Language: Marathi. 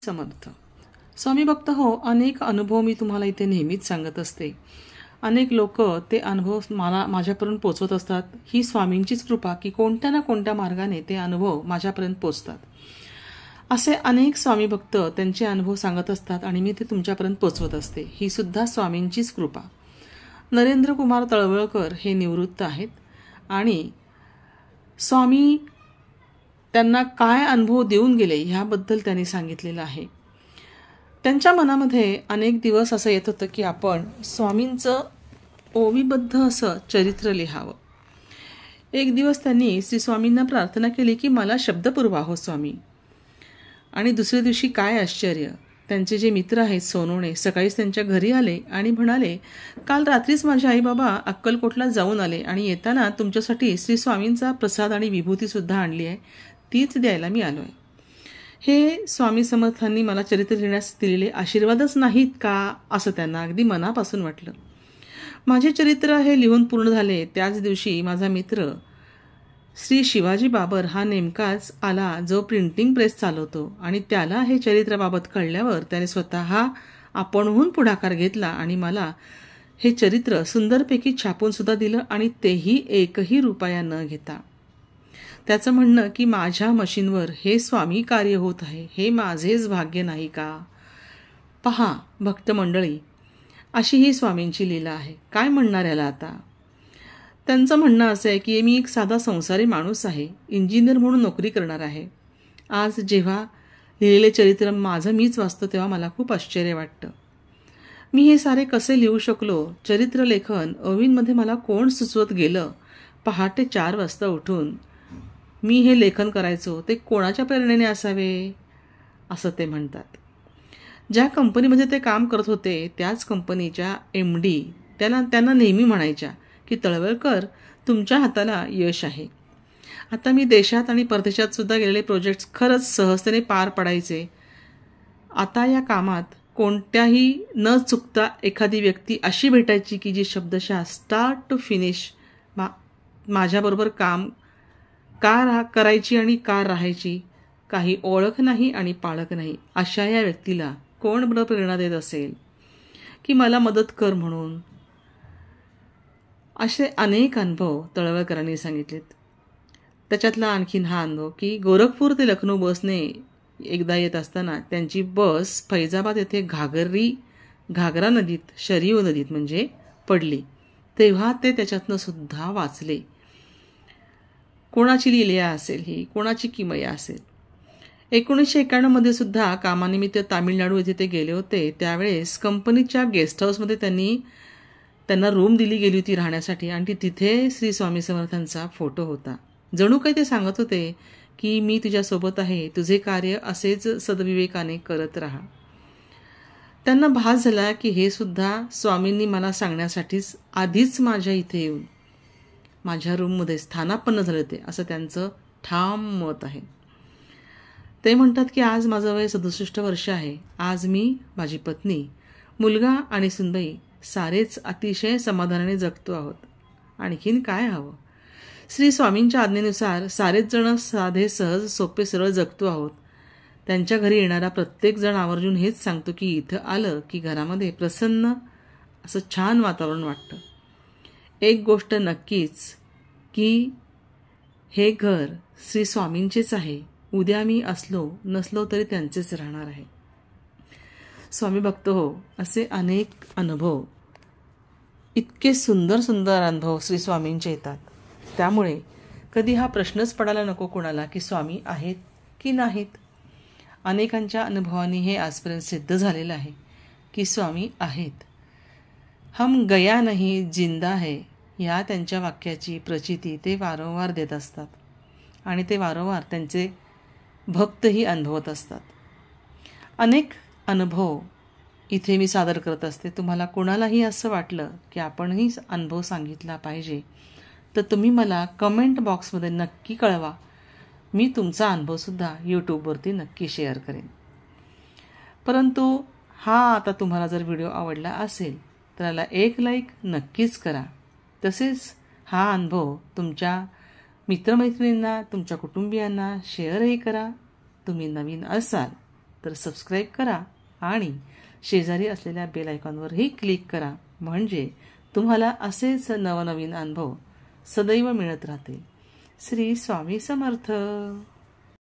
समर्थ स्वामी भक्त हो, अनेक अनुभव मी तुम्हाला इथे नेहमीच सांगत असते. अनेक लोक ते अनुभव माझ्यापर्यंत पोचवत असतात. ही स्वामींचीच कृपा की कोणत्या ना कोणत्या मार्गाने ते अनुभव माझ्यापर्यंत पोचतात. असे अनेक स्वामी भक्त त्यांचे अनुभव सांगत असतात आणि मी ते तुमच्यापर्यंत पोचवत असते. ही सुद्धा स्वामींचीच कृपा. नरेंद्र कुमार तळवळकर हे निवृत्त आहेत आणि स्वामी त्यांना काय अनुभव देऊन गेले ह्याबद्दल त्यांनी सांगितलेलं आहे. त्यांच्या मनामध्ये अनेक दिवस असं येत होतं की आपण स्वामींचं ओवीबद्ध असं चरित्र लिहावं. एक दिवस त्यांनी श्री स्वामींना प्रार्थना केली की मला शब्द पुरवा हो स्वामी. आणि दुसऱ्या दिवशी काय आश्चर्य, त्यांचे जे मित्र आहेत सोनवणे सकाळीच त्यांच्या घरी आले आणि म्हणाले, काल रात्रीच माझे आई बाबा अक्कलकोटला जाऊन आले आणि येताना तुमच्यासाठी श्री स्वामींचा प्रसाद आणि विभूतीसुद्धा आणली आहे, तीच द्यायला मी आलो आहे. हे स्वामी समर्थांनी मला चरित्र लिहिण्यास दिलेले आशीर्वादच नाहीत का, असं त्यांना अगदी मनापासून वाटलं. माझे चरित्र हे लिहून पूर्ण झाले त्याच दिवशी माझा मित्र श्री शिवाजी बाबर हा नेमकाच आला, जो प्रिंटिंग प्रेस चालवतो, आणि त्याला हे चरित्राबाबत कळल्यावर त्याने स्वतः आपणहून पुढाकार घेतला आणि मला हे चरित्र सुंदरपैकी छापून सुद्धा दिलं, आणि तेही एकही रुपया न घेता. त्याचं म्हणणं की माझ्या मशीनवर हे स्वामी कार्य होत आहे, हे माझेच भाग्य नाही का. पहा भक्त मंडळी, अशी ही स्वामींची लीला आहे. काय म्हणणार याला आता. त्यांचं म्हणणं असं आहे की मी एक साधा संसारी माणूस आहे, इंजिनियर म्हणून नोकरी करणार आहे. आज जेव्हा लिहिलेले चरित्र माझं मीच वाचतो तेव्हा मला खूप आश्चर्य वाटतं. मी हे सारे कसे लिहू शकलो. चरित्र लेखन ओवींमध्ये मला कोण सुचवत गेलं. पहाटे 4 वाजता उठून मी हे लेखन करायचो, ते कोणाच्या प्रेरणेने असावे असं ते म्हणतात. ज्या कंपनीमध्ये ते काम करत होते त्याच कंपनीच्या MD त्यांना नेहमी म्हणायच्या की तळवळकर, तुमच्या हाताला यश आहे. आता मी देशात आणि परदेशात सुद्धा गेलेले प्रोजेक्ट्स खरंच सहजतेने पार पडायचे. आता या कामात कोणत्याही न चुकता एखादी व्यक्ती अशी भेटायची की जी शब्दशः स्टार्ट टू फिनिश माझ्याबरोबर काम का करायची आणि का राहायची. काही ओळख नाही आणि पाळख नाही. अशा या व्यक्तीला कोण बरं प्रेरणा देत असेल की मला मदत कर म्हणून. असे अनेक अनुभव तळवळकरांनी सांगितलेत. त्याच्यातला आणखीन हा अनुभव की गोरखपूर ते लखनौ बसने एकदा येत असताना त्यांची बस फैजाबाद येथे घागरा नदीत, शरयू नदीत म्हणजे पडली. तेव्हा ते त्याच्यातनं सुद्धा वाचले. कोणाची लीला असेल ही, कोणाची किमया असेल. 1991 मध्ये सुद्धा कामानिमित्त तामिळनाडू येथे ते गेले होते. त्यावेळेस कंपनीच्या गेस्ट हाऊसमध्ये त्यांना रूम दिली गेली होती राहण्यासाठी, आणि तिथे श्री स्वामी समर्थांचा फोटो होता. जणू काही ते सांगत होते की मी तुझ्यासोबत आहे, तुझे कार्य असेच सद्विवेकाने करत राहा. त्यांना भास झाला की हे सुद्धा स्वामींनी मला सांगण्यासाठीच आधीच माझ्या इथे येऊन माझ्या रूममध्ये स्थानापन्न झाले होते, असं त्यांचं ठाम मत आहे. ते म्हणतात की आज माझं वय 67 वर्ष आहे. आज मी, माझी पत्नी, मुलगा आणि सुनबाई सारेच अतिशय समाधानाने जगतो आहोत. आणखीन काय हवं. श्री स्वामींच्या आज्ञेनुसार सारेच जण साधे सहज सोपे सरळ जगतो आहोत. त्यांच्या घरी येणारा प्रत्येक जण आवर्जून हेच सांगतो की इथं आलं की घरामध्ये प्रसन्न असं छान वातावरण वाटतं. एक गोष्ट नक्कीच की हे घर श्री स्वामींचेच आहे. उद्या मी असलो नसलो तरी त्यांचेच राहणार आहे. स्वामी भक्त हो, असे अनेक अनुभव, इतके सुंदर सुंदर अनुभव श्री स्वामींचे येतात. त्यामुळे कधी हा प्रश्नच पडायला नको कोणाला की स्वामी आहेत की नाहीत. अनेकांच्या अनुभवांनी हे आजपर्यंत सिद्ध झालेलं आहे की स्वामी आहेत. हम गया नहीं जिंदा है, या त्यांच्या वाक्याची प्रचिती ते वारंवार देत असतात आणि ते वारंवार त्यांचे भक्तही अनुभवत असतात. अनेक अनुभव इथे मी सादर करत असते. तुम्हाला कोणालाही असं वाटलं की आपणही अनुभव सांगितला पाहिजे तर तुम्ही मला कमेंट बॉक्समध्ये नक्की कळवा. मी तुमचा अनुभवसुद्धा यूट्यूबवरती नक्की शेअर करेन. परंतु आता तुम्हाला जर व्हिडिओ आवडला असेल तर याला एक लाईक नक्कीच करा. तसेच हा अनुभव तुमच्या मित्रमैत्रिणींना, तुमच्या कुटुंबियांना शेअरही करा. तुम्ही नवीन असाल तर सबस्क्राईब करा आणि शेजारी असलेल्या बेल आयकॉनवरही क्लिक करा, म्हणजे तुम्हाला असेच नवनवीन अनुभव सदैव मिळत राहतील. श्री स्वामी समर्थ.